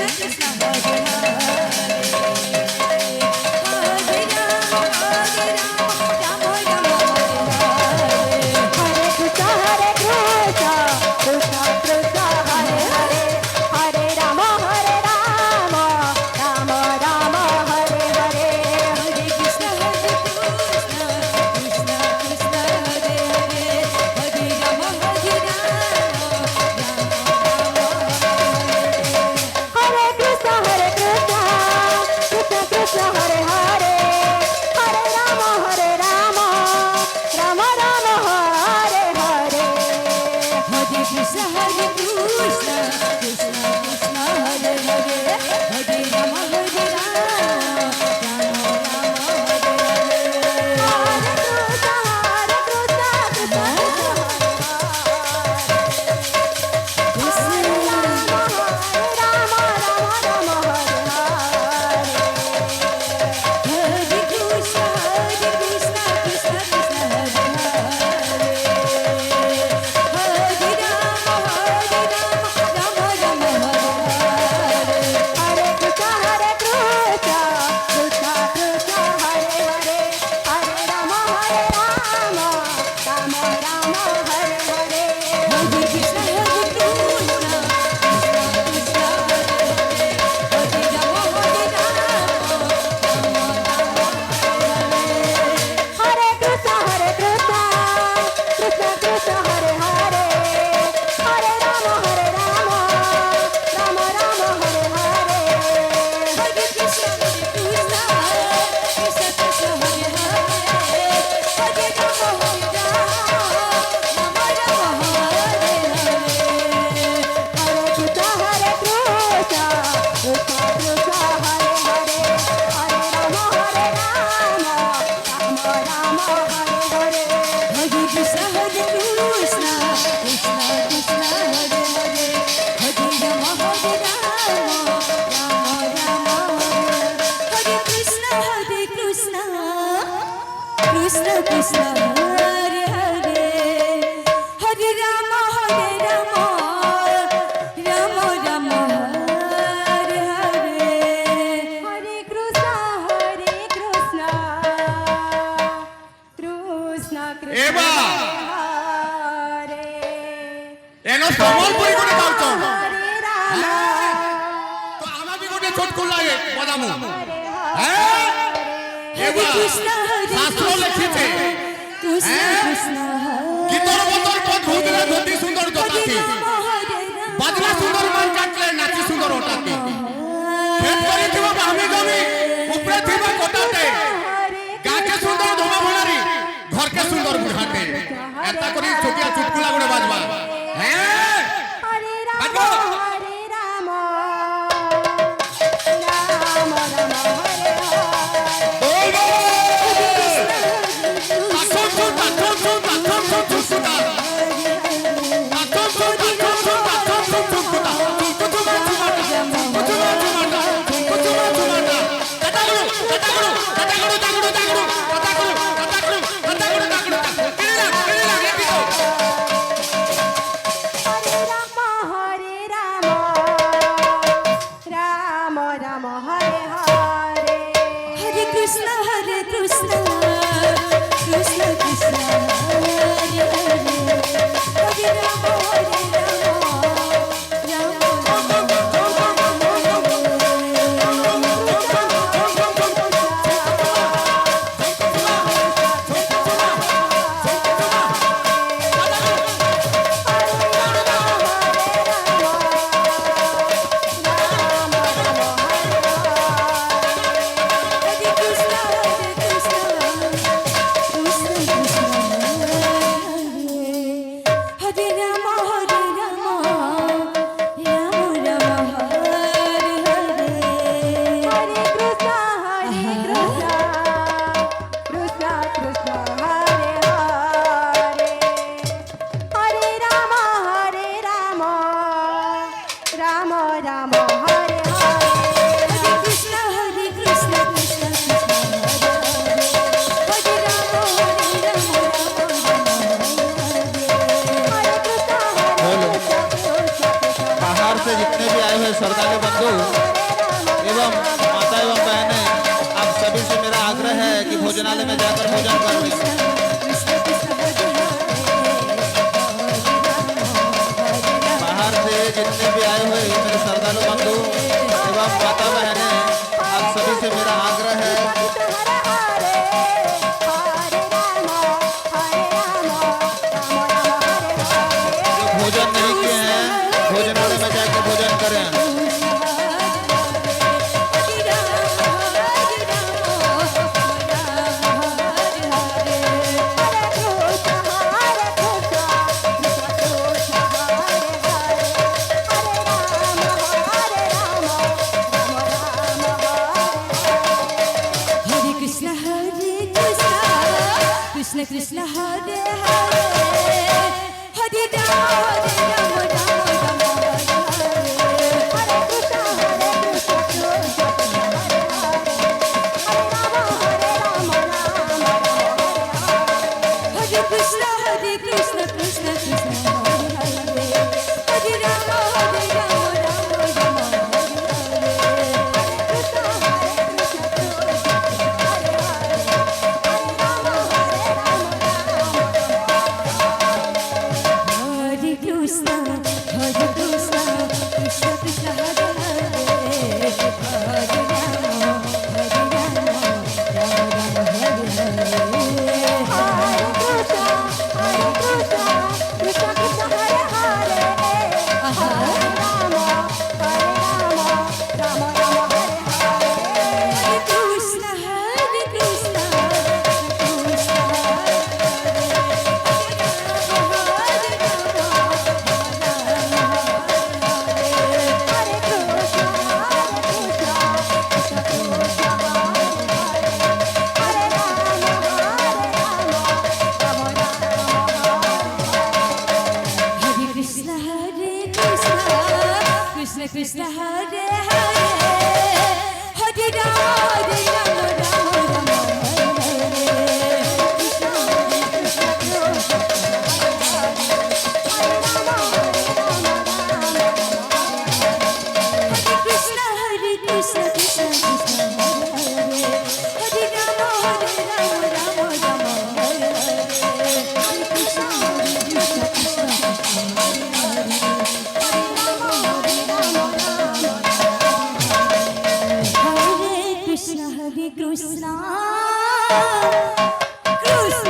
Krishna वाले बंधु एवं माता एवं बहनें, आप सभी से मेरा आग्रह है कि भोजनालय में जाकर भोजन कर लें। बाहर से जितने भी आए हुए मेरे श्रद्धालु बंधु एवं माता बहनें, आप सभी से मेरा आग्रह है जो भोजन नहीं किए हैं भोजनालय में जाकर भोजन करें। Krishna Krishna Hare Hare Hare Rama Rama Rama Hare Krishna Hare Krishna Krishna Krishna Hare Hare Rama Rama Rama Krishna Krishna Hare Hare Hare Rama Rama Rama Hare Krishna Hare Krishna Krishna Krishna Hare Hare Rama Rama Rama Hare Krishna Hare Krishna Krishna Hare Krishna Krishna